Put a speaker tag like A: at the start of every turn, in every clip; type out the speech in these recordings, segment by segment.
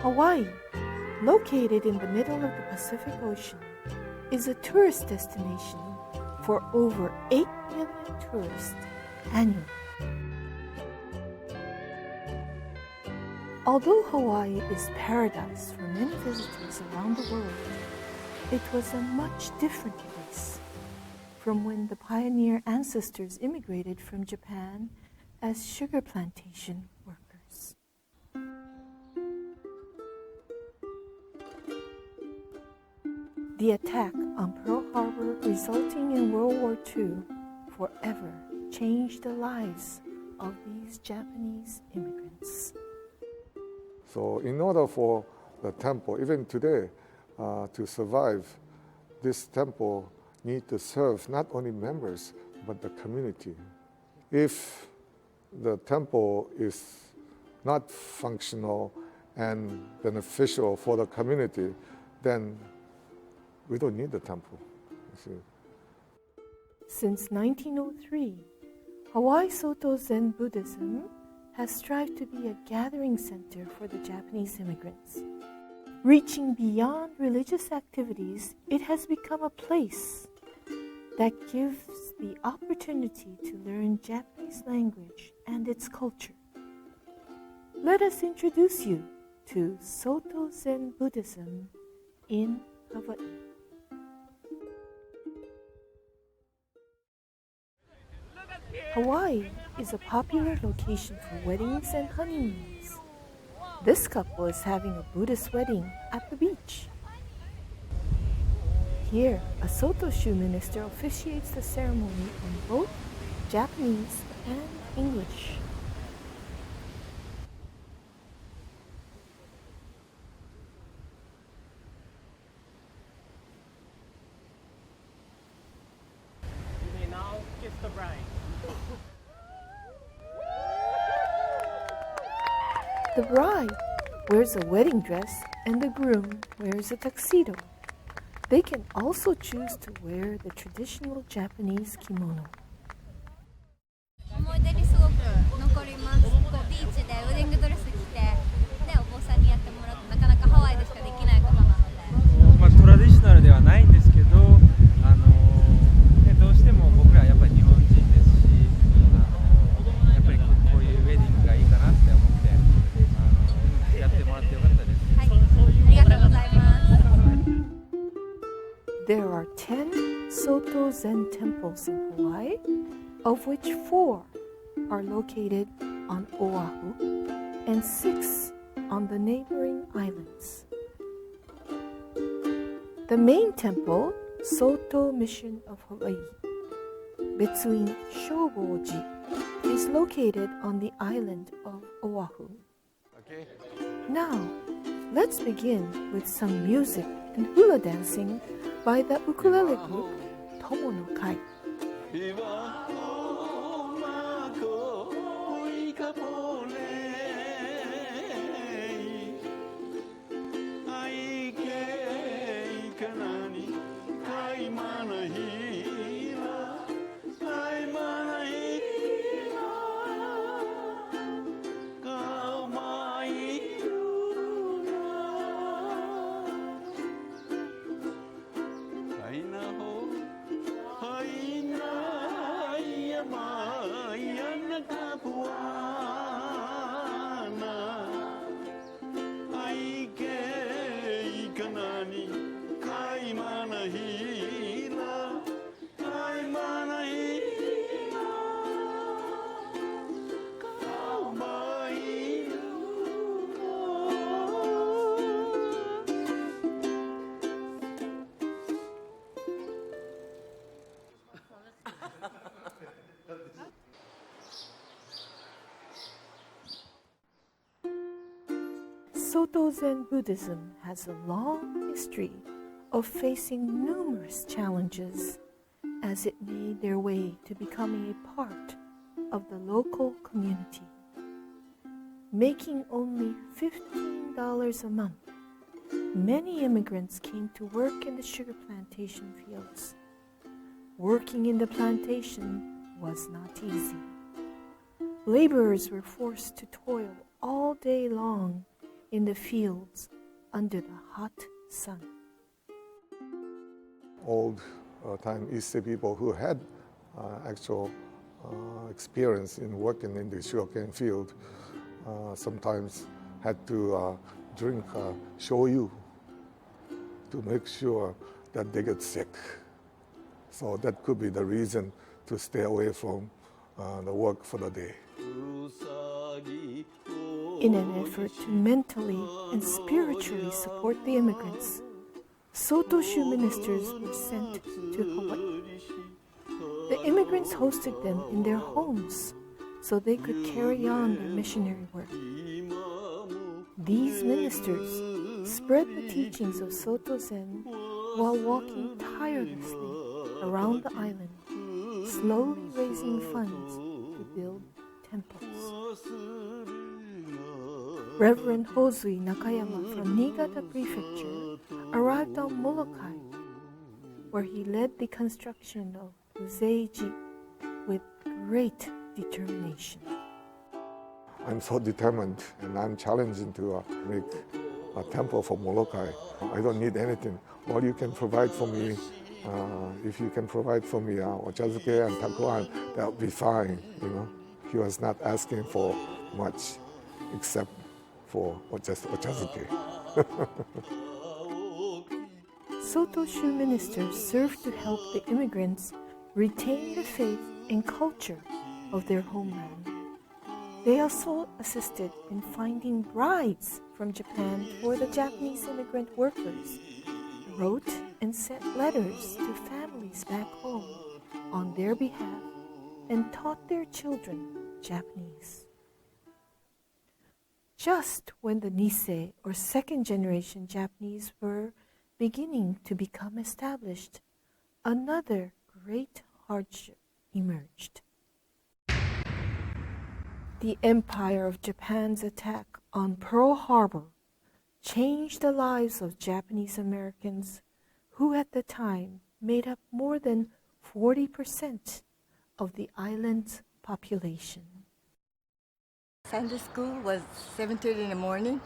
A: Hawaii, located in the middle of the Pacific Ocean, is a tourist destination for over 8 million tourists annually. Although Hawaii is paradise for many visitors around the world, it was a much different place from when the pioneer ancestors immigrated from Japan as sugar plantation workers. The attack on Pearl Harbor, resulting in World War II, forever changed the lives of these Japanese immigrants.
B: So in order for the temple, even today, to survive, this temple needs to serve not only members, but the community. If the temple is not functional and beneficial for the community, then we don't need the temple. You see.
A: Since 1903, Hawaii Soto Zen Buddhism has strived to be a gathering center for the Japanese immigrants. Reaching beyond religious activities, it has become a place that gives the opportunity to learn Japanese language and its culture. Let us introduce you to Soto Zen Buddhism in Hawaii. Hawaii is a popular location for weddings and honeymoons. This couple is having a Buddhist wedding at the beach. Here, a Soto Shu minister officiates the ceremony in both Japanese and English.
C: You may now kiss the bride.
A: The bride wears a wedding dress and the groom wears a tuxedo. They can also choose to wear the traditional Japanese kimono.
D: 思い出にすごく残ります。ビーチでウェディングドレス着て、お坊さんにやってもらって、なかなかハワイでしかできないことなので。
C: トラディショナルではないんですけど、どうしても僕らやっぱり日本人ですし、やっぱりこういうウェディングがいいかなって思って、やってもらってよかったです。
D: はい、ありがとうございます。
A: There are 10 Soto Zen temples in Hawaii, of which 4 are located on Oahu and 6 on the neighboring islands. The main temple, Soto Mission of Hawaii, between Shoboji, is located on the island of Oahu.
B: Okay.
A: Now, let's begin with some music and hula dancing by the ukulele group Tomo no Kai. Soto Zen Buddhism has a long history of facing numerous challenges as it made their way to becoming a part of the local community. Making only $15 a month, many immigrants came to work in the sugar plantation fields. Working in the plantation was not easy. Laborers were forced to toil all day long in the fields under the hot sun.
B: Old time East people who had actual experience in working in the sugarcane field sometimes had to drink shoyu to make sure that they get sick. So that could be the reason to stay away from the work for the day.
A: In an effort to mentally and spiritually support the immigrants, Soto Shu ministers were sent to Hawaii. The immigrants hosted them in their homes so they could carry on their missionary work. These ministers spread the teachings of Soto Zen while walking tirelessly around the island, slowly raising funds to build temples. Reverend Hosui Nakayama from Niigata Prefecture arrived on Molokai, where he led the construction of Uzeiji with great determination.
B: I'm so determined and I'm challenging to make a temple for Molokai. I don't need anything. All you can provide for me, if you can provide for me ochazuke and takuan, that'll be fine, you know. He was not asking for much except for just ochazuke.
A: Soto Shu ministers served to help the immigrants retain the faith and culture of their homeland. They also assisted in finding brides from Japan for the Japanese immigrant workers, wrote and sent letters to families back home on their behalf, and taught their children Japanese. Just when the Nisei, or second generation Japanese, were beginning to become established, another great hardship emerged. The Empire of Japan's attack on Pearl Harbor changed the lives of Japanese Americans, who at the time made up more than 40% of the island's population.
E: Sunday school was 7:30 in the morning,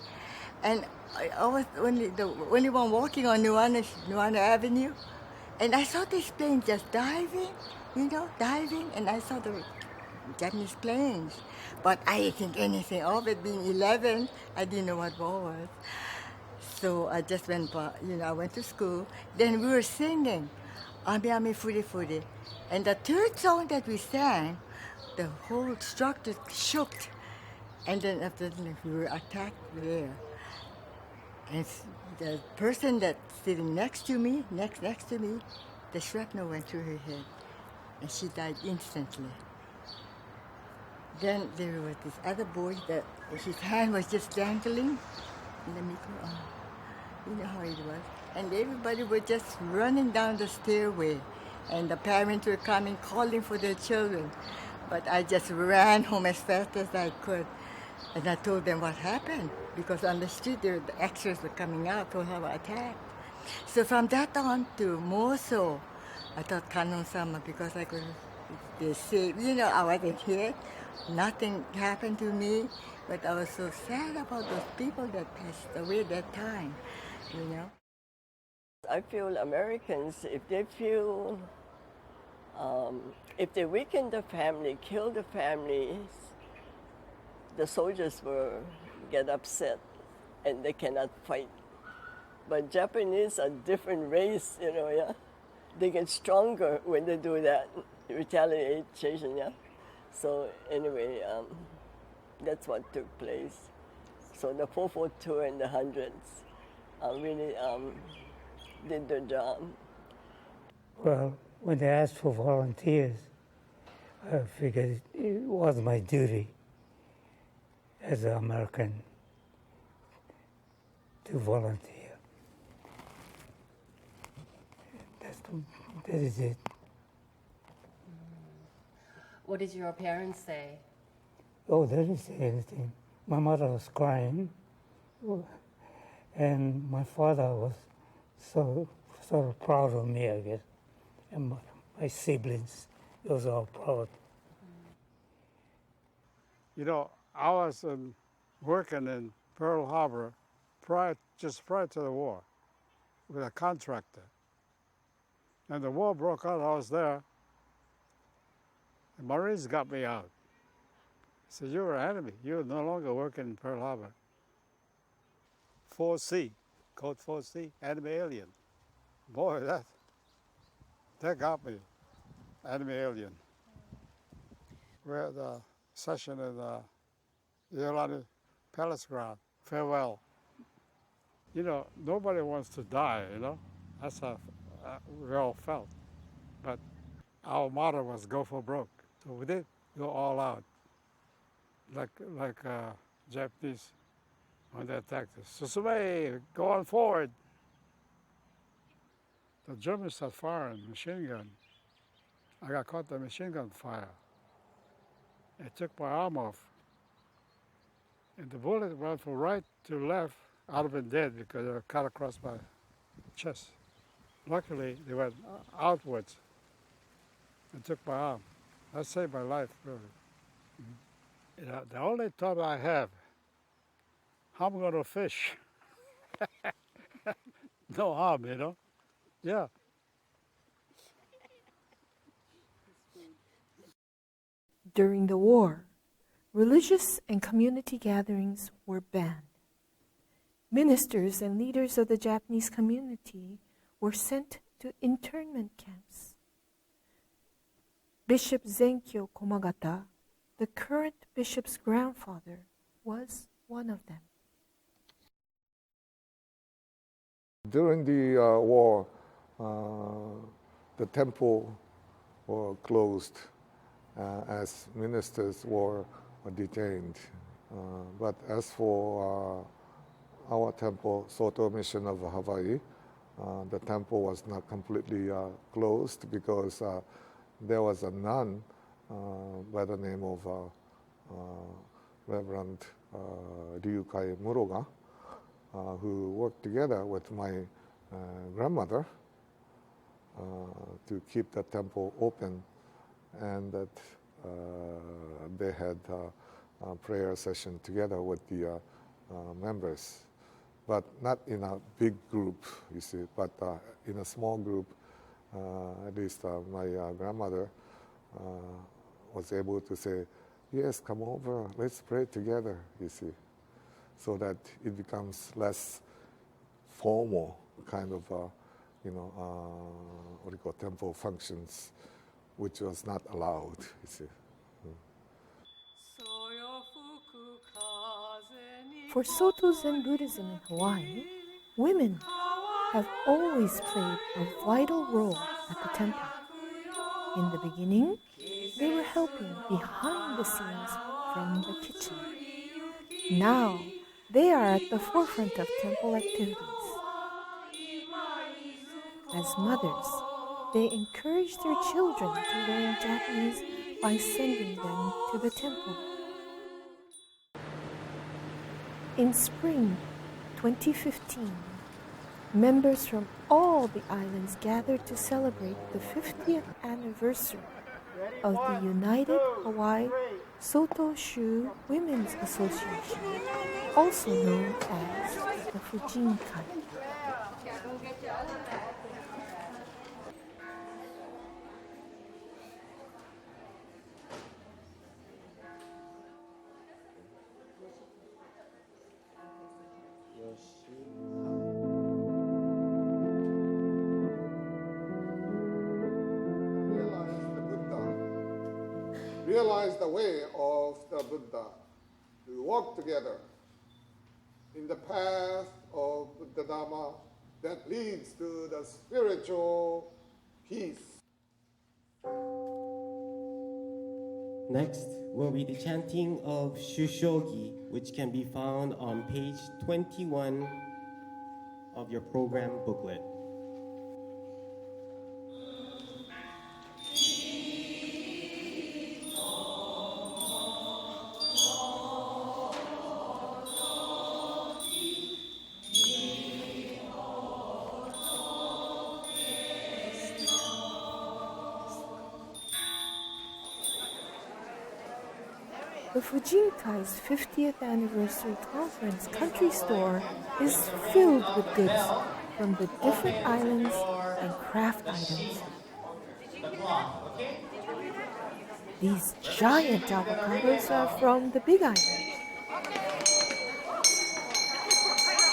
E: and I was the only one walking on Nuana Avenue, and I saw this plane just diving, and I saw the Japanese planes, but I didn't think anything of it. Being 11, I didn't know what war was. So I just went, I went to school. Then we were singing, Ami Ami Furi Furi. And the third song that we sang, the whole structure shook. And then after that, we were attacked there. And the person that's sitting next to me, the shrapnel went through her head. And she died instantly. Then there was this other boy that his hand was just dangling. Let me go on. You know how it was. And everybody was just running down the stairway. And the parents were coming, calling for their children. But I just ran home as fast as I could. And I told them what happened. Because on the street, the extras were coming out to have an attack. So from that on to more so, I thought Kanon-sama, because I could, they say, I wasn't here. Nothing happened to me, but I was so sad about those people that passed away that time,
F: I feel Americans, if they feel, if they weaken the family, kill the families, the soldiers will get upset and they cannot fight. But Japanese are different race, They get stronger when they do that, retaliation, So anyway, that's what took place. So the 442 and the hundreds really did their job.
G: Well, when they asked for volunteers, I figured it was my duty as an American to volunteer. That is it.
H: What did your parents say?
G: Oh, they didn't say anything. My mother was crying, and my father was so proud of me, I guess, and my siblings, they was all proud.
I: I was working in Pearl Harbor just prior to the war with a contractor. And the war broke out, I was there. The Marines got me out. Said, you're an enemy. You're no longer working in Pearl Harbor. 4C, code 4C, enemy alien. Boy, that got me, enemy alien. We had a session in the Yolani Palace ground, farewell. You know, nobody wants to die, you know. That's how we all felt. But our motto was go for broke. So we did go all out. Like Japanese when they attacked us. Susume, go on forward. The Germans started firing machine gun. I got caught in the machine gun fire. It took my arm off. And the bullet went from right to left. I'd have been dead because they were cut across my chest. Luckily, they went outwards and took my arm. That saved my life, really. You know, the only thought I have, how am I going to fish? No harm, you know? Yeah.
A: During the war, religious and community gatherings were banned. Ministers and leaders of the Japanese community were sent to internment camps. Bishop Zenkyo Komagata, the current bishop's grandfather, was one of them.
B: During the war, the temple were closed as ministers were detained. But as for our temple, Soto Mission of Hawaii, the temple was not completely closed because there was a nun by the name of Reverend Ryukai Muroga, who worked together with my grandmother to keep the temple open, and that they had a prayer session together with the members, but not in a big group, you see, but in a small group. At least my grandmother was able to say, yes, come over, let's pray together, you see, so that it becomes less formal kind of, what do you call, temple functions, which was not allowed, you see.
A: For Soto Zen Buddhism in Hawaii, women have always played a vital role at the temple. In the beginning, they were helping behind the scenes from the kitchen. Now, they are at the forefront of temple activities. As mothers, they encourage their children to learn Japanese by sending them to the temple. In spring 2015, members from all the islands gathered to celebrate the 50th anniversary of the United Hawaii Soto Shu Women's Association, also known as the Fujinkai.
B: Realize the way of the Buddha, to walk together in the path of Buddha Dhamma that leads to the spiritual peace.
J: Next will be the chanting of Shushogi, which can be found on page 21 of your program booklet.
A: The Fujinkai's 50th anniversary conference country store is filled with goods from the different islands and craft items. These giant avocados are from the Big Island.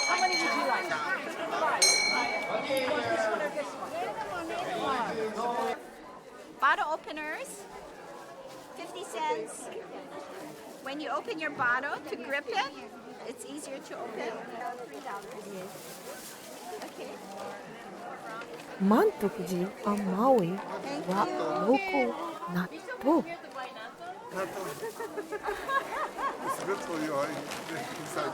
K: How many would you like? Bottle openers, 50 cents. When you open your bottle to grip it, it's easier to open. $3. Okay.
A: Mantokuji on Maui wa local natto.
B: It's good for you inside.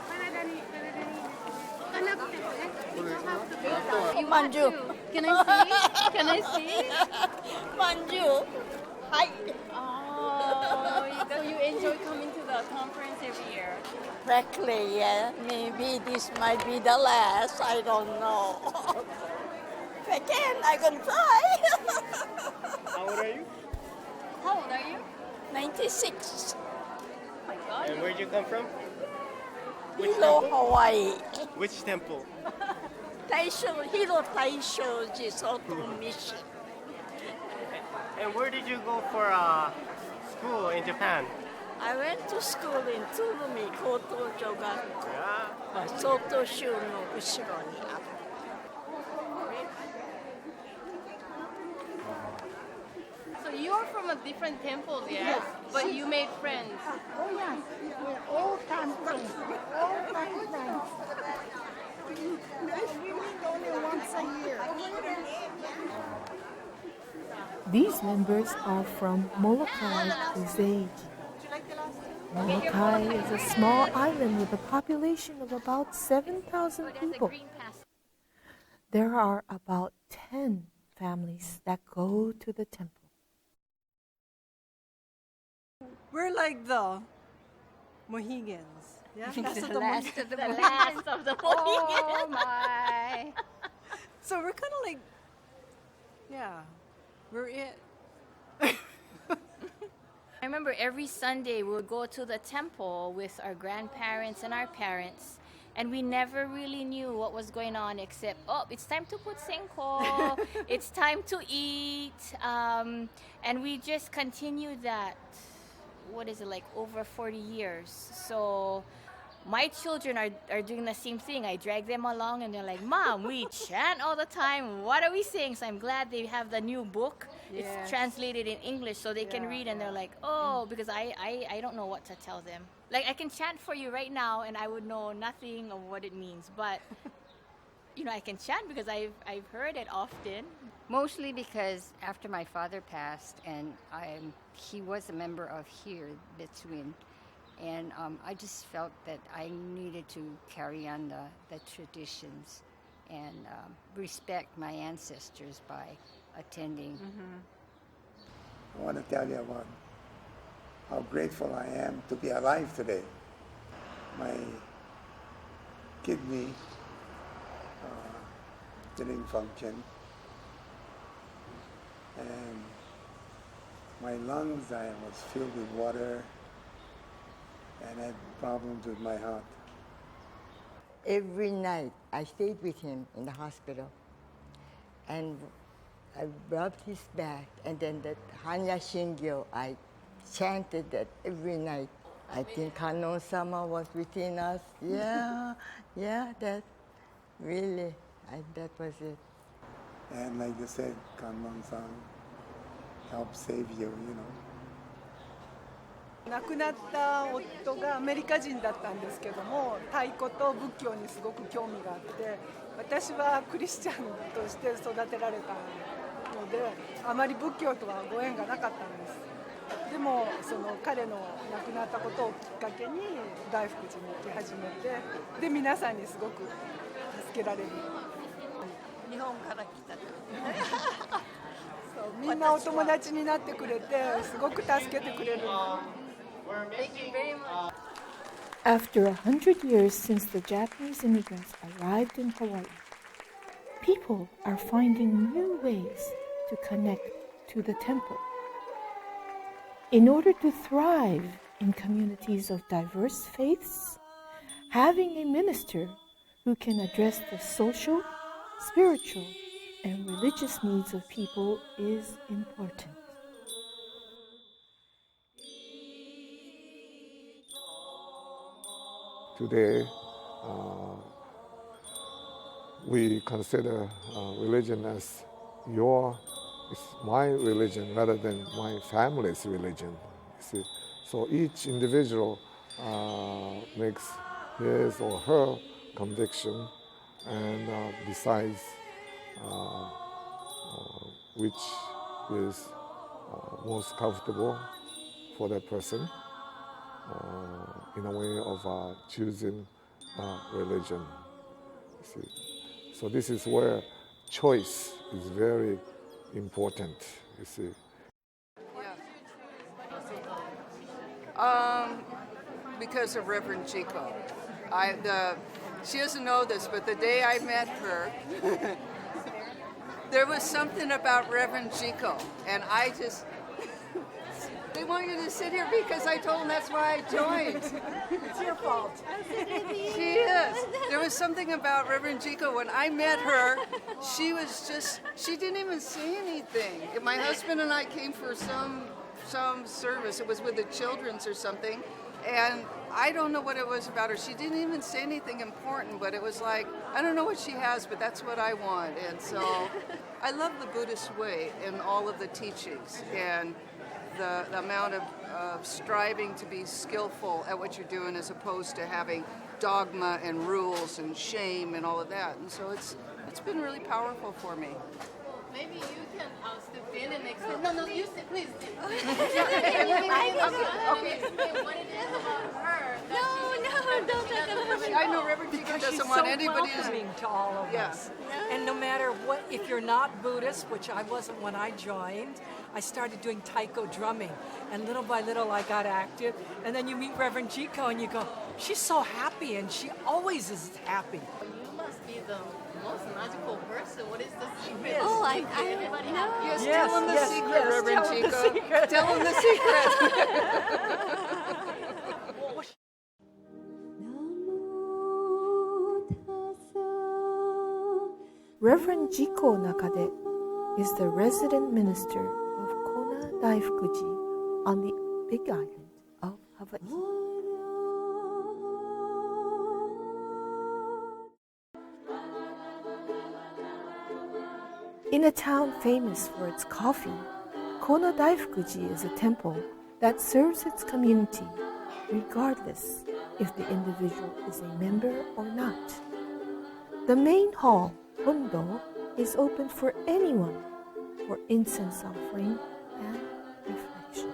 K: Manju.
D: Can I see? Can I see?
K: Manju. Hi.
D: Oh, so you enjoy coming to the conference every year?
K: Practically, yeah. Maybe this might be the last. I don't know. If I can, I can try.
J: How old are you?
D: How old are you?
K: 96.
D: Oh my God.
J: And where'd you come from? Which
K: Hilo,
J: temple?
K: Hawaii.
J: Which temple?
K: Hilo Taishoji Soto Mission.
J: And where did you go for school in Japan?
K: I went to school in Tsurumi Koto Jogakko.
J: Yeah.
K: Soto Shu no ushiro ni aru.
D: So you're from a different temple, yeah? But you made friends.
L: Oh yes, we're all time friends. All time friends. We meet only once a year.
A: These members are from Molokai Uzeiji. Molokai is a small island with a population of about 7,000 people. There are about 10 families that go to the temple.
M: We're like the Mohegans. Yeah?
D: The last of the Mohegans. Oh my.
M: So we're kind of like, yeah, we're it.
H: I remember every Sunday we would go to the temple with our grandparents and our parents, and we never really knew what was going on except, oh, it's time to put senko, it's time to eat, and we just continued that, what is it, like over 40 years. So my children are doing the same thing. I drag them along and they're like, Mom, we chant all the time. What are we saying? So I'm glad they have the new book.
M: Yes.
H: It's translated in English so they can read, and they're like, oh, because I don't know what to tell them. Like, I can chant for you right now and I would know nothing of what it means. But, you know, I can chant because I've heard it often.
N: Mostly because after my father passed, and he was a member of here, Between, and I just felt that I needed to carry on the traditions and respect my ancestors by attending.
O: I want to tell you about how grateful I am to be alive today. My kidney didn't function, and my lungs, I was filled with water and had problems with my heart.
E: Every night I stayed with him in the hospital, and I rubbed his back, and then that Hanya Shingyo, I chanted that every night. I think Kannon-sama was within us. Yeah, that really, that was it.
O: And like you said, Kannon-san helped save you, you know.
M: 亡くなった夫がアメリカ人だったんですけども、太鼓と仏教にすごく興味があって、私はクリスチャンとして育てられたので、あまり仏教とはご縁がなかったんです。でもその彼の亡くなったことをきっかけに大福寺に行き始めて、で皆さんにすごく助けられる。
K: 日本から来た。
M: そう、みんなお友達になってくれて、すごく助けてくれる。
D: Thank you very much.
A: After 100 years since the Japanese immigrants arrived in Hawaii, people are finding new ways to connect to the temple. In order to thrive In communities of diverse faiths, having a minister who can address the social, spiritual, and religious needs of people is important.
B: Today, we consider religion as it's my religion rather than my family's religion. You see? So each individual makes his or her conviction and decides which is most comfortable for that person in a way of choosing religion. You see? So this is where choice is very important, you see.
P: Because of Reverend Chico. She doesn't know this, but the day I met her, there was something about Reverend Chico, and they want you to sit here because I told them that's why I joined.
L: It's your fault.
P: She is. There was something about Reverend Chico. When I met her, she didn't even say anything. My husband and I came for some service. It was with the children's or something. And I don't know what it was about her. She didn't even say anything important, but it was like, I don't know what she has, but that's what I want. And so I love the Buddhist way in all of the teachings and the amount of striving to be skillful at what you're doing as opposed to having dogma and rules and shame and all of that. And so it's been really powerful for me.
Q: Maybe you can step in and explain. No, you sit, please.
P: Okay.
Q: Explain what it is about her.
D: No, don't talk about her.
P: I know Reverend Chico doesn't want anybody
R: to all of us. And no matter what, if you're not Buddhist, which I wasn't when I joined, I started doing taiko drumming. And little by little, I got active. And then you meet Reverend Chico and you go, she's so happy, and she always is happy.
Q: You must be the most magical person. What is the secret?
D: Oh, I
Q: everybody
D: know.
P: Yes, tell them the secret, Reverend Chico. Tell them the secret.
A: Reverend Jiko Nakade is the resident minister of Kona Daifukuji on the Big Island of Hawaii. In a town famous for its coffee, Kona Daifukuji is a temple that serves its community regardless if the individual is a member or not. The main hall, Hondo, is open for anyone for incense offering and reflection.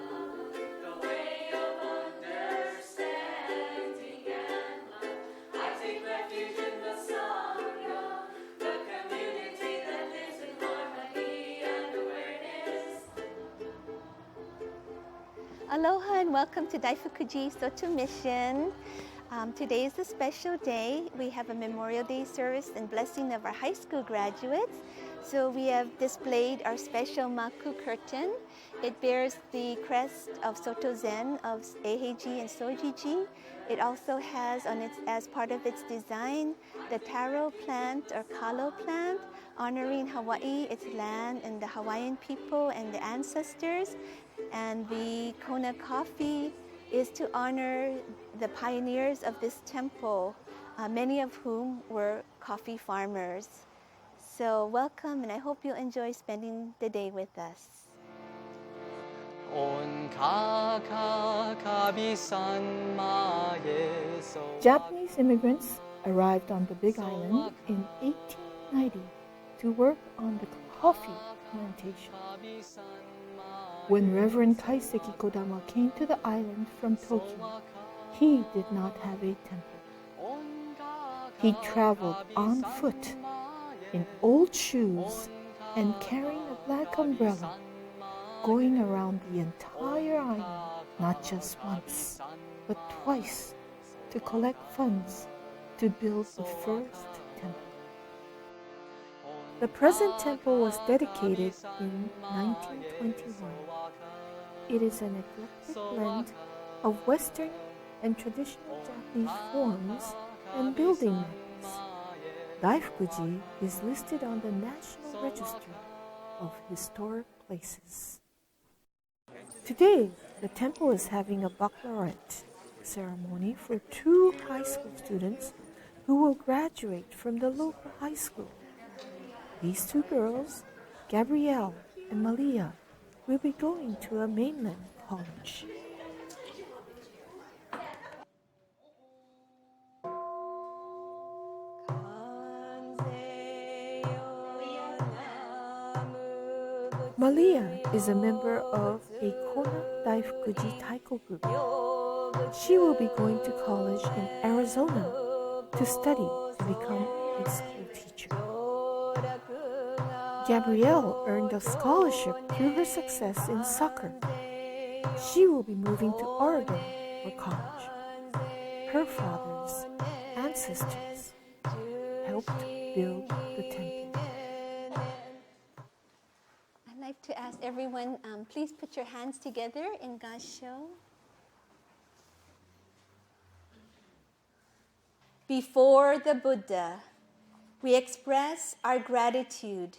S: Aloha and welcome to Daifukuji Soto Mission. Today is a special day. We have a Memorial Day service and blessing of our high school graduates. So we have displayed our special maku curtain. It bears the crest of Soto Zen of Eiheiji and Sojiji. It also has as part of its design the taro plant or kalo plant, honoring Hawaii, its land, and the Hawaiian people and the ancestors. And the Kona coffee is to honor the pioneers of this temple, many of whom were coffee farmers. So welcome, and I hope you'll enjoy spending the day with us.
A: Japanese immigrants arrived on the Big Island in 1890 to work on the coffee plantation. When Reverend Kaiseki Kodama came to the island from Tokyo, he did not have a temple. He traveled on foot, in old shoes, and carrying a black umbrella, going around the entire island, not just once, but twice, to collect funds to build the first temple. The present temple was dedicated in 1921. It is an eclectic blend of Western and traditional Japanese forms and building methods. Daifukuji is listed on the National Register of Historic Places. Today, the temple is having a baccalaureate ceremony for 2 high school students who will graduate from the local high school. These 2 girls, Gabrielle and Malia, will be going to a mainland college. Malia is a member of a Kona Daifukuji Taiko group. She will be going to college in Arizona to study to become a school teacher. Gabrielle earned a scholarship through her success in soccer. She will be moving to Oregon for college. Her father's ancestors helped build the temple.
S: I'd like to ask everyone, please put your hands together in Gassho. Before the Buddha, we express our gratitude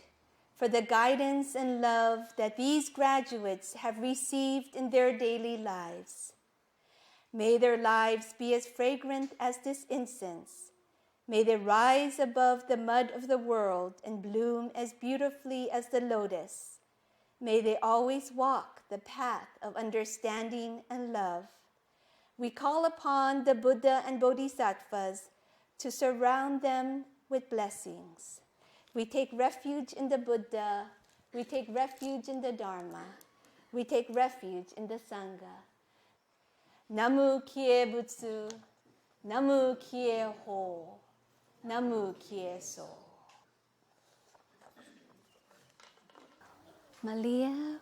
S: for the guidance and love that these graduates have received in their daily lives. May their lives be as fragrant as this incense. May they rise above the mud of the world and bloom as beautifully as the lotus. May they always walk the path of understanding and love. We call upon the Buddha and Bodhisattvas to surround them with blessings. We take refuge in the Buddha. We take refuge in the Dharma. We take refuge in the Sangha. Namu Kie Butsu, Namu Kie Ho, Namu Kie So. Malia,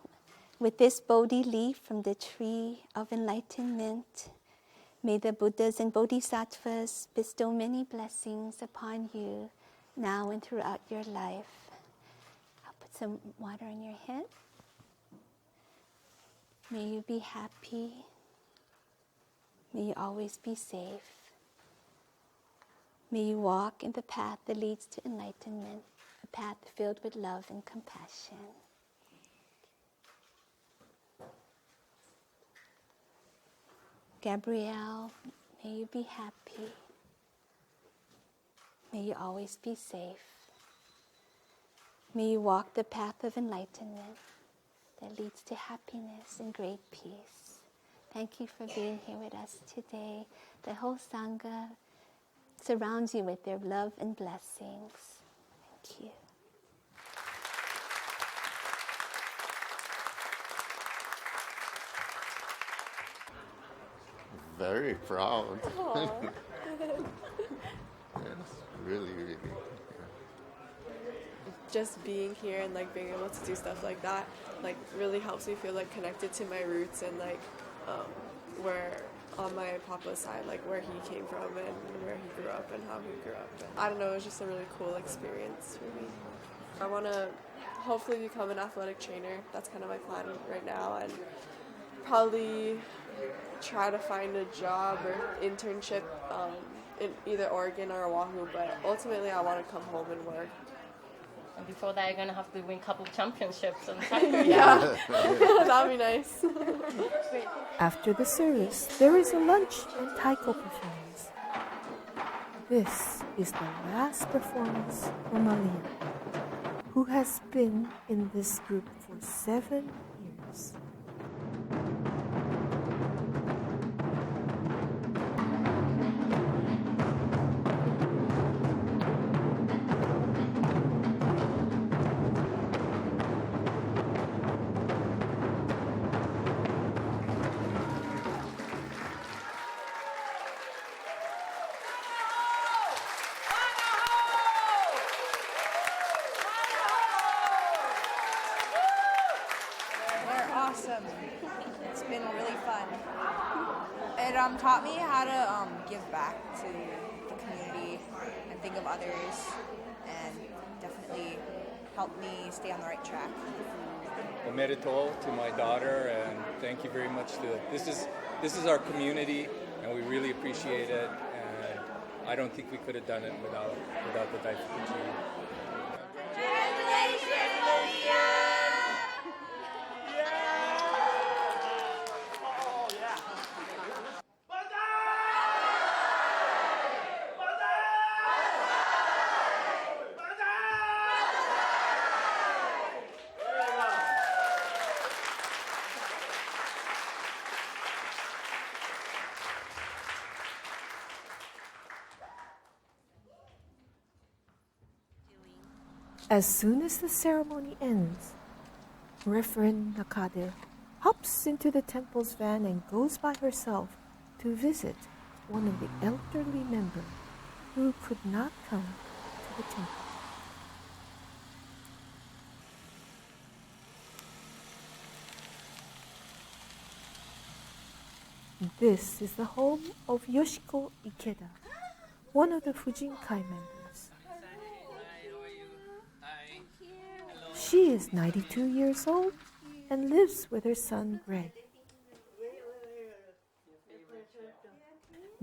S: with this Bodhi leaf from the tree of enlightenment, may the Buddhas and Bodhisattvas bestow many blessings upon you now and throughout your life. I'll put some water on your head. May you be happy. May you always be safe. May you walk in the path that leads to enlightenment, a path filled with love and compassion. Gabrielle, may you be happy. May you always be safe. May you walk the path of enlightenment that leads to happiness and great peace. Thank you for being here with us today. The whole Sangha surrounds you with their love and blessings. Thank you.
T: Very proud. Yes, really.
U: Just being here and like being able to do stuff like that like really helps me feel like connected to my roots and like where on my papa's side, like where he came from and where he grew up and how he grew up. I don't know, it was just a really cool experience for me. I want to hopefully become an athletic trainer. That's kind of my plan right now, and probably try to find a job or internship in either Oregon or Oahu, but ultimately I want to come home and work.
Q: And before that, you're going to have to win a couple championships. And
U: yeah, that'd be nice.
A: After the service, there is a lunch and taiko performance. This is the last performance for Malia, who has been in this group for 7 years.
V: Awesome. It's been really fun. It taught me how to give back to the community and think of others, and definitely helped me stay on the right track.
C: omerito to my daughter, and thank you very much to this is our community, and we really appreciate it. And I don't think we could have done it without the Daifukuji.
A: As soon as the ceremony ends, Reverend Nakade hops into the temple's van and goes by herself to visit one of the elderly members who could not come to the temple. This is the home of Yoshiko Ikeda, one of the Fujinkai members. She is 92 years old and lives with her son Greg.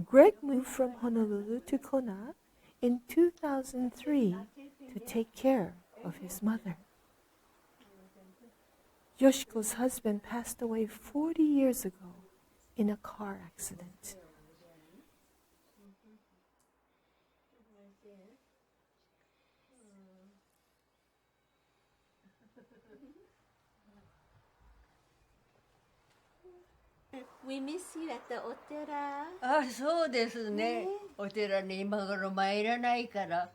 A: Greg moved from Honolulu to Kona in 2003 to take care of his mother. Yoshiko's husband passed away 40 years ago in a car accident.
F: We miss you at the otera.
W: あ、そうですね。お寺に今頃参らないから。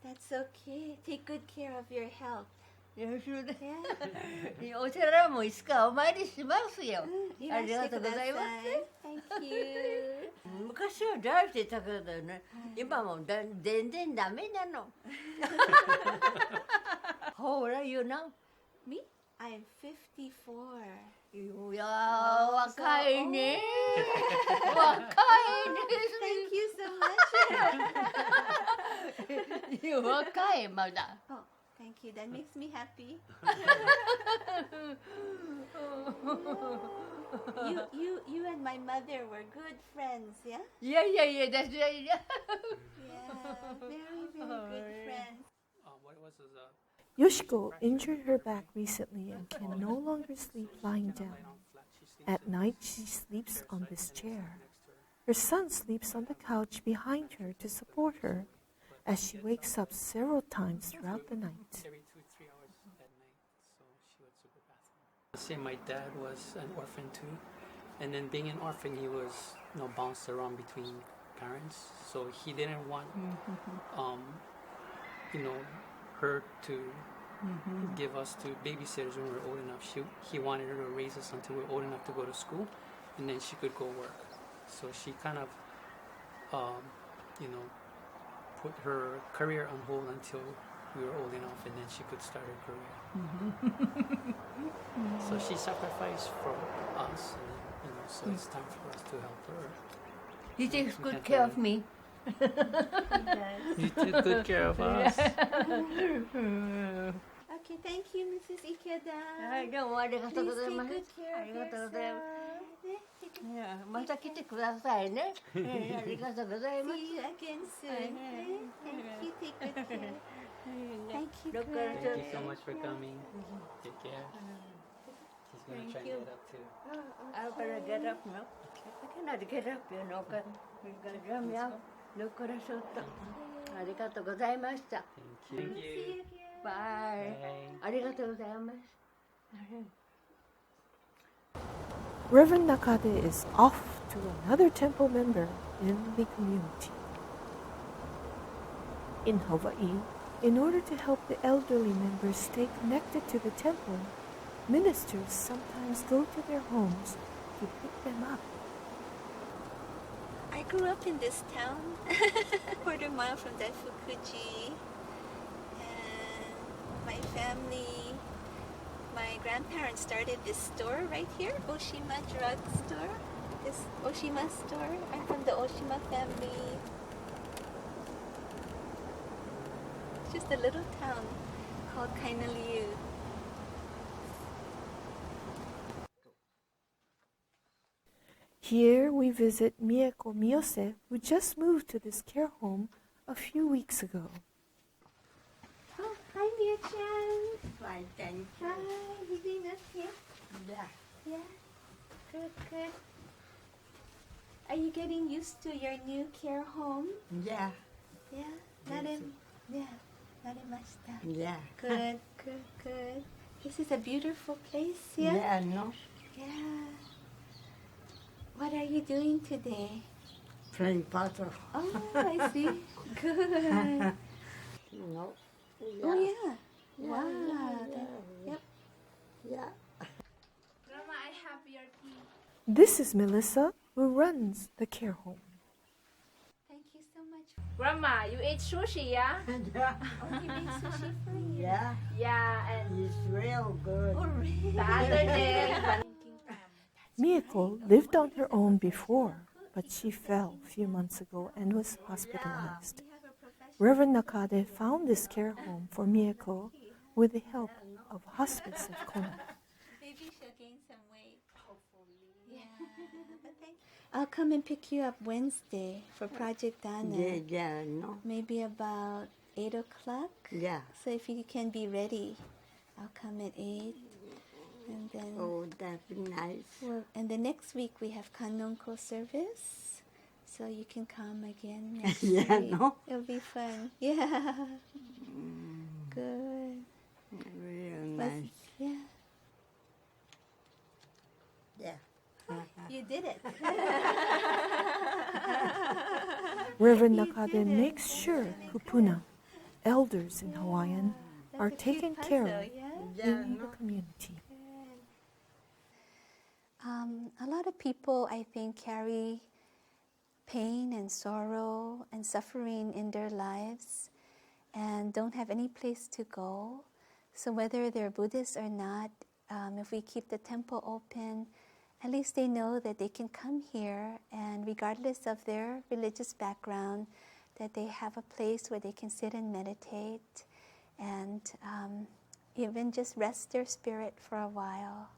F: That's okay. Take good care of your health.
W: お寺もいつかお参りしますよ。ありがとうございます。
F: Thank you.
W: 昔は大してたけどね、今も全然ダメなの。ほら、you know?
F: Me? I'm 54.
W: いやー、若いね。若いね。
F: Thank you so much.
W: 若いまだ。
F: Oh, thank you. That makes me happy. You and my mother were good friends, yeah?
W: Yeah, that's right.
F: Yeah, very, very good friends.
A: Yoshiko injured her back recently and can no longer sleep lying down. At night, she sleeps on this chair. Her son sleeps on the couch behind her to support her as she wakes up several times throughout the night.
X: Every 2-3 hours at night, so she would super bathroom. Say my dad was an orphan too, and then being an orphan, he was bounced around between parents, so he didn't want her to give us to babysitters when we were old enough. He wanted her to raise us until we were old enough to go to school, and then she could go work. So she kind of, put her career on hold until we were old enough, and then she could start her career. So she sacrificed for us, and so it's time for us to help her.
W: He takes good care of me.
X: You took good care of us.
F: Okay, thank you, Mrs. Ikeda.
W: はい、どうもありがとうございます。
F: Please take good care
W: あ
F: of
W: りがとうございます。
F: yourself.
W: いや、また来てくださいね。ありがとうございます。
F: See you again soon. Thank you. Take good care. Thank you.
W: Look
F: Greg.
X: Thank you so much for coming. Take care. He's going to try and get up too.
W: I'm gonna get up now. I cannot get up, you know, because we're gonna drum me out. Look at us. ありがとうございました。
X: Thank you.
W: Bye. ありがとうございます。
A: Reverend Nakade is off to another temple member in the community. In Hawaii, in order to help the elderly members stay connected to the temple, ministers sometimes go to their homes to pick them up.
F: I grew up in this town, a quarter mile from Daifukuji. And my family, my grandparents started this store right here, Oshima Drug Store. This Oshima store. I'm from the Oshima family. It's just a little town called Kainaliu.
A: Here we visit Mieko Miyose, who just moved to this care home a few weeks ago.
S: Oh, hi, Mia-chan.
W: Fine, thank you.
S: Hi, you doing okay?
W: Yeah.
S: Yeah, good, good. Are you getting used to your new care home?
W: Yeah.
S: Yeah, narimashita.
W: Yeah.
S: Good, good, good. This is a beautiful place, yeah?
W: Yeah, no.
S: Yeah. What are you doing today?
W: Playing puzzle.
S: Oh, I see. Good.
W: You know.
S: Oh, yeah.
W: Yeah,
S: Wow.
W: yeah.
S: Yep.
W: Yeah.
S: Grandma, I have your tea.
A: This is Melissa, who runs the care home.
S: Thank you so much.
G: Grandma, you ate sushi, yeah?
W: Yeah.
S: Oh, he made sushi for you.
W: Yeah.
G: Yeah, and
W: It's real good.
S: Oh, really?
G: the other day,
A: Mieko lived on her own before, but she fell a few months ago and was hospitalized. Reverend Nakade found this care home for Mieko with the help of Hospice of Kono.
S: Maybe she'll gain some weight. Hopefully. Yeah. But I'll come and pick you up Wednesday for Project Dana.
W: Yeah, no.
S: Maybe about 8 o'clock.
W: Yeah.
S: So if you can be ready, I'll come at 8. And then,
W: Oh, that'd be nice.
S: well, and the next week we have Kanonko service, so you can come again next
W: Yeah,
S: week.
W: no?
S: It'll be fun. Yeah. Good.
W: Real
S: Was-
W: nice.
S: yeah.
W: Yeah.
S: You did it.
A: Reverend
S: You
A: Nakade
S: did it.
A: makes sure kupuna, elders in Hawaiian, are
S: That's a cute
A: taken care
S: puzzle,
A: of
S: yeah?
A: in the community.
S: A lot of people, I think, carry pain and sorrow and suffering in their lives and don't have any place to go. So whether they're Buddhist or not, if we keep the temple open, at least they know that they can come here, and regardless of their religious background, that they have a place where they can sit and meditate and even just rest their spirit for a while.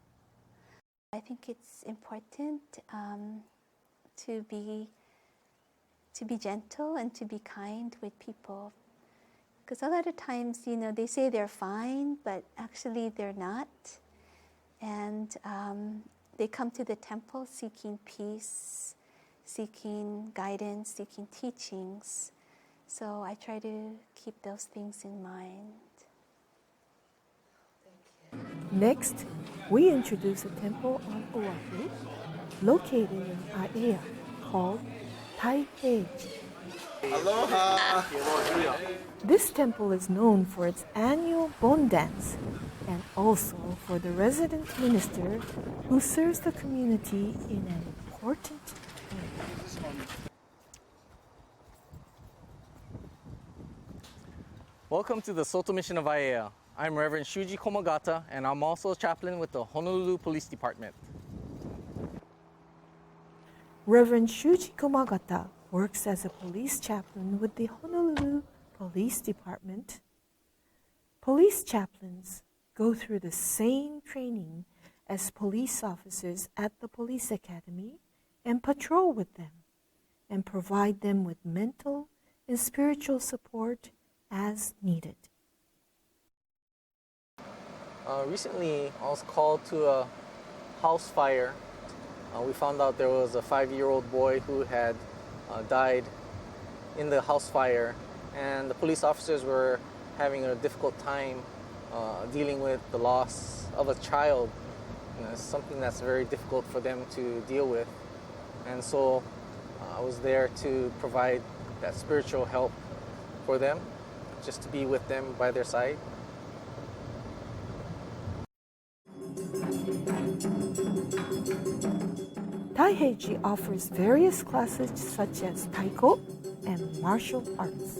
S: I think it's important to be gentle and to be kind with people, because a lot of times, they say they're fine, but actually they're not, and they come to the temple seeking peace, seeking guidance, seeking teachings. So I try to keep those things in mind.
A: Next, we introduce a temple on Oahu, located in Aiea, called Taiheiji.
H: Aloha!
A: This temple is known for its annual Bon Dance and also for the resident minister who serves the community in an important way.
I: Welcome to the Soto Mission of Aiea. I'm Reverend Shuji Komagata, and I'm also a chaplain with the Honolulu Police Department.
A: Reverend Shuji Komagata works as a police chaplain with the Honolulu Police Department. Police chaplains go through the same training as police officers at the police academy and patrol with them and provide them with mental and spiritual support as needed.
I: Recently, I was called to a house fire. We found out there was a 5-year-old boy who had died in the house fire, and the police officers were having a difficult time dealing with the loss of a child. It's something that's very difficult for them to deal with. And so I was there to provide that spiritual help for them, just to be with them by their side.
A: Taiheiji offers various classes such as taiko and martial arts.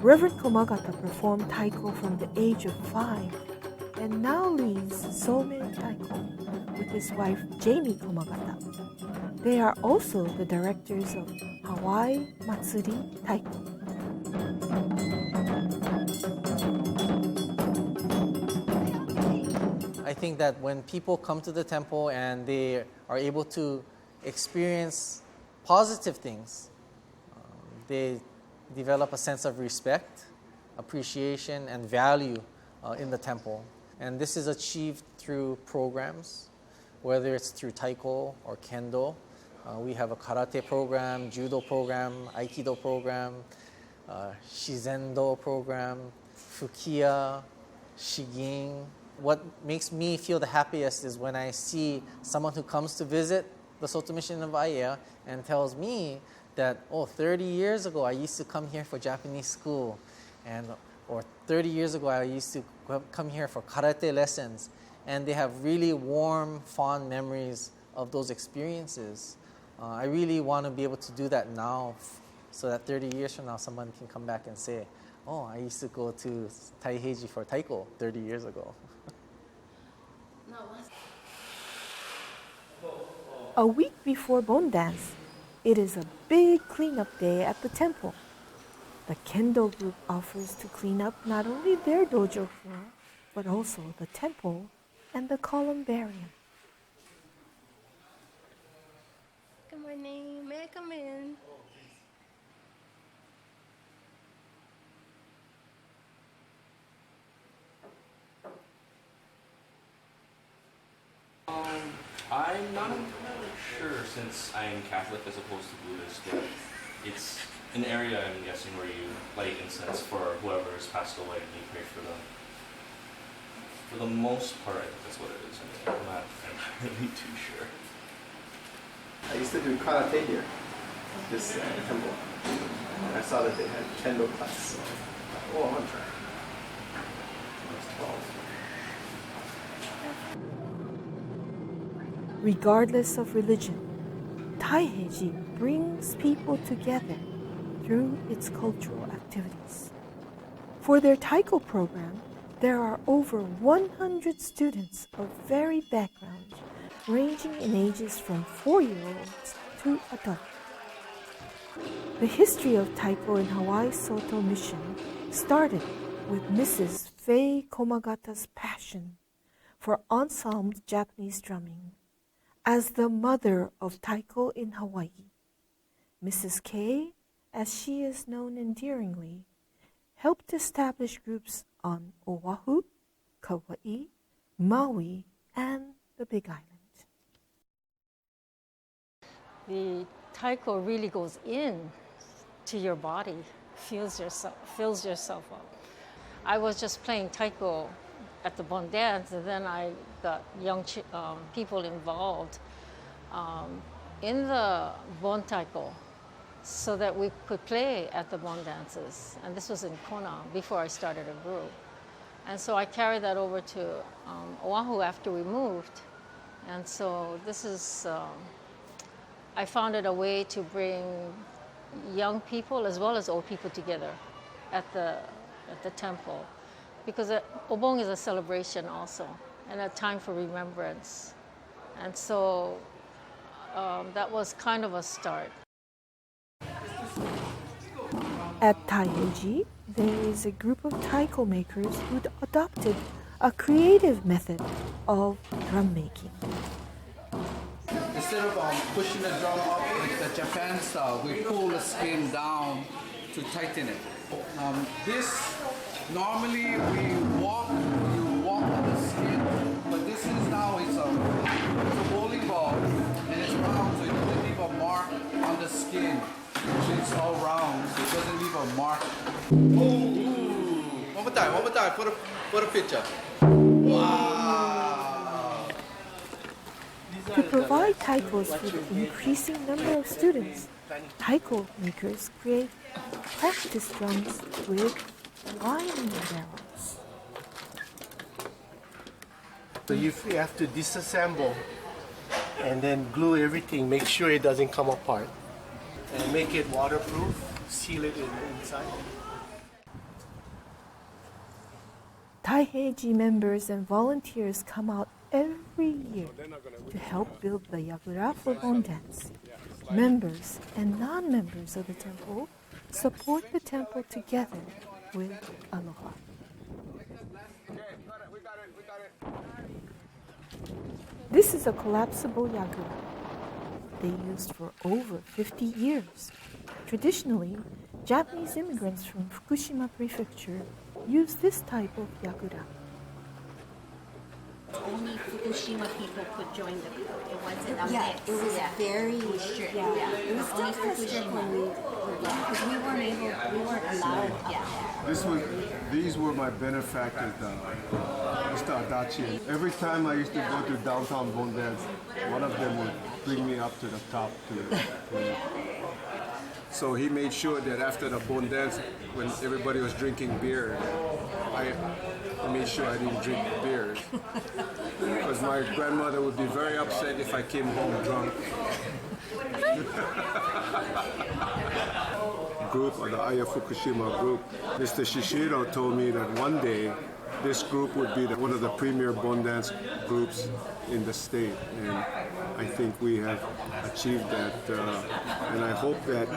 A: Reverend Komagata performed taiko from the age of 5 and now leads Some Taiko with his wife Jamie Komagata. They are also the directors of Hawaii Matsuri Taiko.
I: I I think that when people come to the temple and they are able to experience positive things, they develop a sense of respect, appreciation, and value in the temple. And this is achieved through programs, whether it's through taiko or kendo. We have a karate program, judo program, aikido program, shizendo program, fukiya, shigin. What makes me feel the happiest is when I see someone who comes to visit the Soto Mission of Aiea and tells me that, 30 years ago I used to come here for Japanese school, or 30 years ago I used to come here for karate lessons, and they have really warm, fond memories of those experiences. I really want to be able to do that now, so that 30 years from now someone can come back and say, I used to go to Taiheiji for taiko 30 years ago.
A: A week before Bon Dance, it is a big cleanup day at the temple. The kendo group offers to clean up not only their dojo floor, but also the temple and the columbarium.
E: Good morning. May I come in?
J: I'm not entirely sure, since I'm Catholic as opposed to Buddhist, that it's an area, I'm guessing, where you light incense for whoever has passed away and you pray for them. For the most part, I think that's what it is. I'm not entirely too sure.
H: I used to do karate here, this temple. And I saw that they had kendo class, so I thought, I want to try. I was 12.
A: Regardless of religion, Taiheiji brings people together through its cultural activities. For their taiko program, there are over 100 students of varied backgrounds, ranging in ages from 4-year-olds to adults. The history of taiko in Hawaii Soto Mission started with Mrs. Faye Komagata's passion for ensemble Japanese drumming. As the mother of taiko in Hawaii, Mrs. K, as she is known endearingly, helped establish groups on Oahu, Kauai, Maui, and the Big Island.
N: The taiko really goes in to your body, fills yourself up. I was just playing taiko at the Bon Dance, and then I got young people involved in the Bon Taiko so that we could play at the Bon Dances. And this was in Kona before I started a group. And so I carried that over to Oahu after we moved. And so this is, I found it a way to bring young people as well as old people together at the temple. Because Obong is a celebration also, and a time for remembrance. And so that was kind of a start.
A: At Taiheiji, there is a group of taiko makers who adopted a creative method of drum making.
O: Instead of pushing the drum up like the Japan style, we pull the skin down to tighten it. Normally you walk on the skin, but this is now it's a bowling ball and it's round, so it doesn't leave a mark on the skin. So it's all round, so it doesn't leave a mark. Ooh. One more time, for a picture. Wow.
A: To provide taikos for the increasing number of students, taiko makers create practice drums with wine barrels.
Y: So you have to disassemble and then glue everything, make sure it doesn't come apart. And make it waterproof, seal it inside.
A: Taiheiji members and volunteers come out every year to help build the Yagura for Bon Dance. Members and non-members of the temple support the temple together with aloha. This is a collapsible yagura they used for over 50 years. Traditionally, Japanese immigrants from Fukushima Prefecture use this type of yagura.
B: Only Fukushima people could join the group. It wasn't
K: Yeah, it was very
B: strict.
K: Yeah, it was still kind of strict when we were
B: because we weren't allowed up there.
L: These were my benefactors, Mr. Adachi. Every time I used to go to downtown Bondance, one of them would bring me up to the top. So he made sure that after the Bondance, when everybody was drinking beer, I made sure I didn't drink beers. Because my grandmother would be very upset if I came home drunk. Group, or the Aya Fukushima group, Mr. Shishiro told me that one day this group would be one of the premier Bondance groups in the state, and I think we have achieved that, and I hope that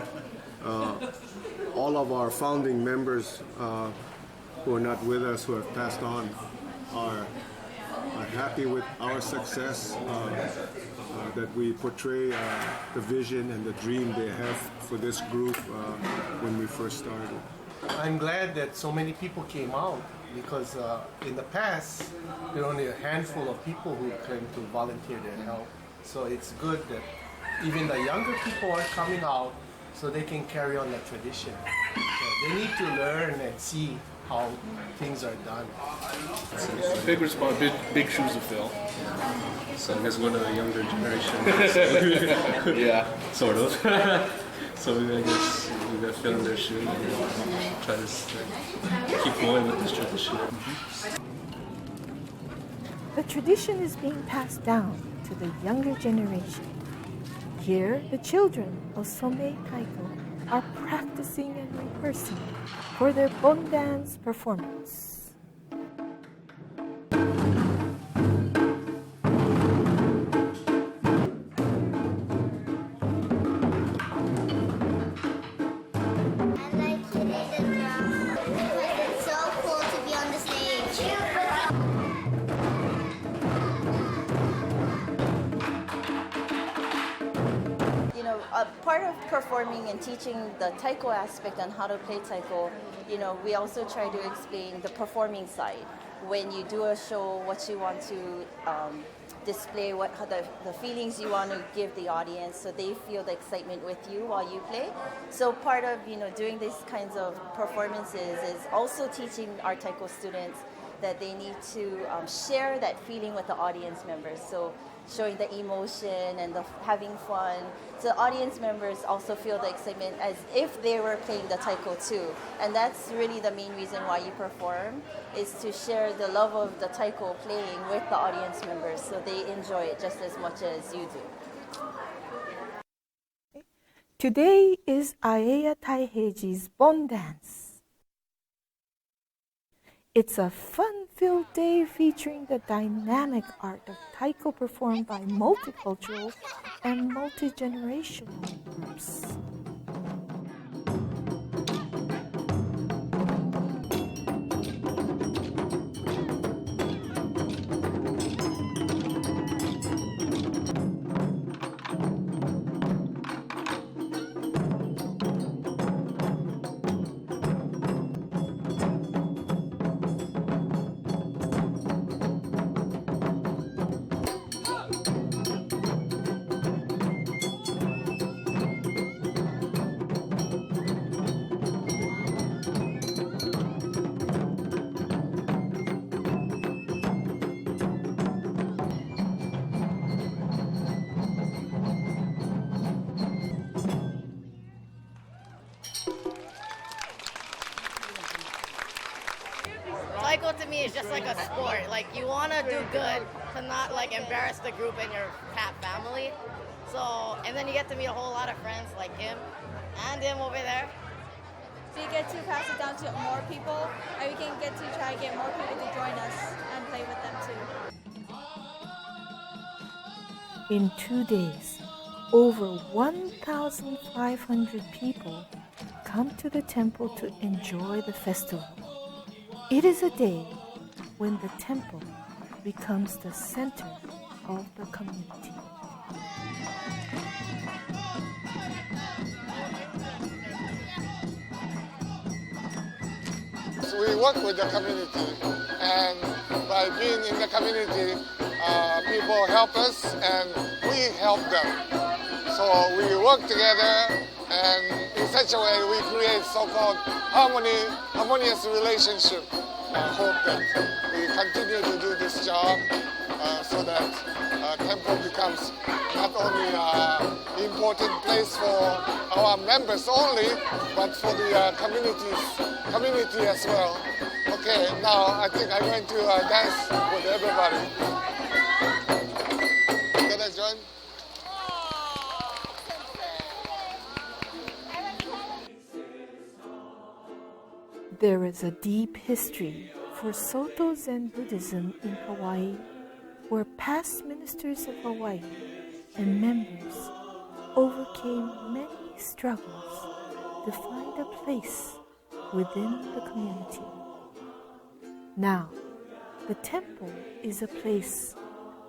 L: all of our founding members who are not with us, who have passed on, are happy with our success, that we portray the vision and the dream they have for this group when we first started.
Y: I'm glad that so many people came out because in the past, there were only a handful of people who came to volunteer their help. So it's good that even the younger people are coming out so they can carry on the tradition. So they need to learn and see how things are done.
M: It's a big response, big shoes to fill. So I guess we're the younger generation. Yeah, sort of. So I guess we got to fill in their shoes and try to keep going with this tradition.
A: The tradition is being passed down to the younger generation. Here, the children of Somei Taiko are practicing and rehearsing for their Bondance performance.
K: Part of performing and teaching the taiko aspect on how to play taiko, we also try to explain the performing side. When you do a show, what you want to display, the feelings you want to give the audience, so they feel the excitement with you while you play. So part of doing these kinds of performances is also teaching our taiko students that they need to share that feeling with the audience members. So showing the emotion and the having fun. So audience members also feel the excitement as if they were playing the taiko too. And that's really the main reason why you perform, is to share the love of the taiko playing with the audience members so they enjoy it just as much as you do.
A: Today is Aeya Taiheiji's Bondance. It's a fun-filled day featuring the dynamic art of taiko performed by multicultural and multi-generational groups.
V: Taiko to me is just like a sport. Like, you want to do good to not embarrass the group and your family. So, and then you get to meet a whole lot of friends like him and him over there.
R: So you get to pass it down to more people, and we can get to try to get more people to join us and play with them too.
A: In 2 days, over 1,500 people come to the temple to enjoy the festival. It is a day when the temple becomes the center of the community.
D: We work with the community, and by being in the community, people help us and we help them. So we work together, and in such a way we create so-called harmonious relationship. I hope that we continue to do this job so that temple becomes not only an important place for our members only, but for the community as well. Okay, now I think I'm going to dance with everybody. Can I join?
A: There is a deep history for Soto Zen Buddhism in Hawaii, where past ministers of Hawaii and members overcame many struggles to find a place within the community. Now, the temple is a place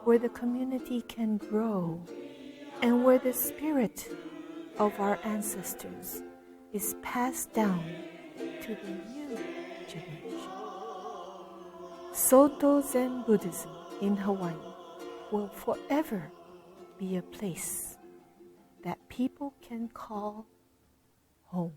A: where the community can grow and where the spirit of our ancestors is passed down to the new generation. Soto Zen Buddhism in Hawaii will forever be a place that people can call home.